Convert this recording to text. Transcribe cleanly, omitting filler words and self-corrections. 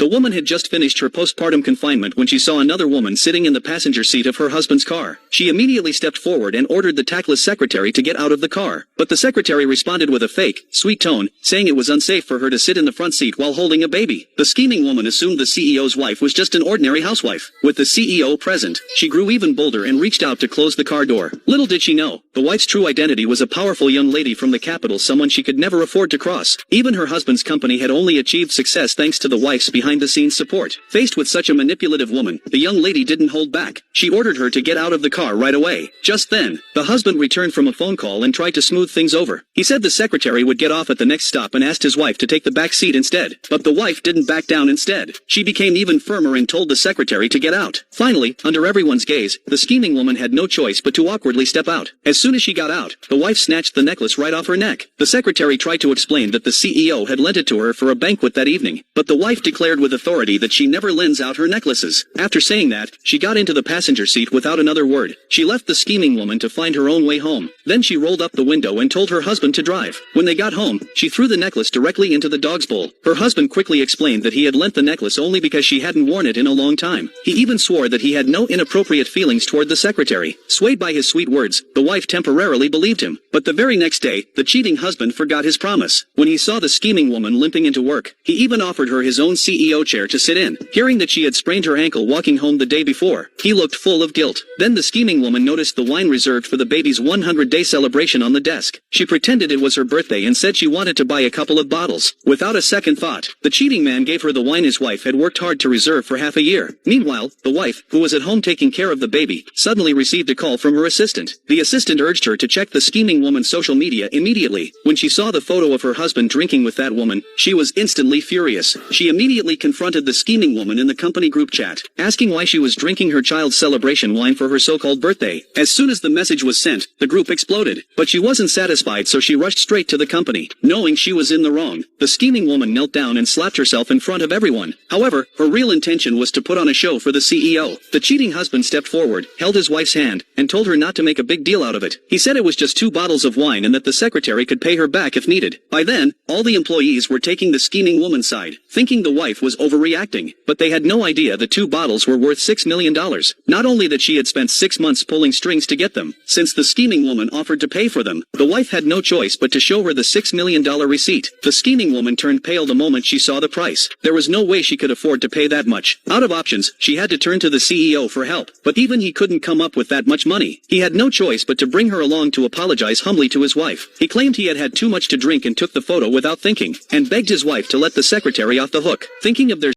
The woman had just finished her postpartum confinement when she saw another woman sitting in the passenger seat of her husband's car. She immediately stepped forward and ordered the tactless secretary to get out of the car. But the secretary responded with a fake, sweet tone, saying it was unsafe for her to sit in the front seat while holding a baby. The scheming woman assumed the CEO's wife was just an ordinary housewife. With the CEO present, she grew even bolder and reached out to close the car door. Little did she know, the wife's true identity was a powerful young lady from the capital, someone she could never afford to cross. Even her husband's company had only achieved success thanks to the wife's behind-the-scenes support. Faced with such a manipulative woman, the young lady didn't hold back. She ordered her to get out of the car right away. Just then, the husband returned from a phone call and tried to smooth things over. He said the secretary would get off at the next stop and asked his wife to take the back seat instead. But the wife didn't back down. Instead, she became even firmer and told the secretary to get out. Finally, under everyone's gaze, the scheming woman had no choice but to awkwardly step out. As soon as she got out, the wife snatched the necklace right off her neck. The secretary tried to explain that the CEO had lent it to her for a banquet that evening, but the wife declared with authority that she never lends out her necklaces. After saying that, she got into the passenger seat without another word. She left the scheming woman to find her own way home. Then she rolled up the window and told her husband to drive. When they got home, she threw the necklace directly into the dog's bowl. Her husband quickly explained that he had lent the necklace only because she hadn't worn it in a long time. He even swore that he had no inappropriate feelings toward the secretary. Swayed by his sweet words, the wife temporarily believed him. But the very next day, the cheating husband forgot his promise. When he saw the scheming woman limping into work, he even offered her his own CEO chair to sit in. Hearing that she had sprained her ankle walking home the day before, he looked full of guilt. Then the scheming woman noticed the wine reserved for the baby's 100-day celebration on the desk. She pretended it was her birthday and said she wanted to buy a couple of bottles. Without a second thought, the cheating man gave her the wine his wife had worked hard to reserve for half a year. Meanwhile, the wife, who was at home taking care of the baby, suddenly received a call from her assistant. The assistant urged her to check the scheming woman's social media immediately. When she saw the photo of her husband drinking with that woman, she was instantly furious. She immediately confronted the scheming woman in the company group chat, asking why she was drinking her child's celebration wine for her so-called birthday. As soon as the message was sent, the group exploded. But she wasn't satisfied, so she rushed straight to the company. Knowing she was in the wrong, the scheming woman knelt down and slapped herself in front of everyone. However, her real intention was to put on a show for the CEO. The cheating husband stepped forward, held his wife's hand, and told her not to make a big deal out of it. He said it was just 2 bottles of wine and that the secretary could pay her back if needed. By then, all the employees were taking the scheming woman's side, thinking the wife was overreacting. But they had no idea the 2 bottles were worth $6 million. Not only that she had spent 6 months pulling strings to get them, since the scheming woman offered to pay for them, the wife had no choice but to show her the $6 million receipt. The scheming woman turned pale the moment she saw the price. There was no way she could afford to pay that much. Out of options, she had to turn to the CEO for help. But even he couldn't come up with that much money. He had no choice but to bring her along to apologize humbly to his wife. He claimed he had had too much to drink and took the photo without thinking, and begged his wife to let the secretary off the hook. Thinking of their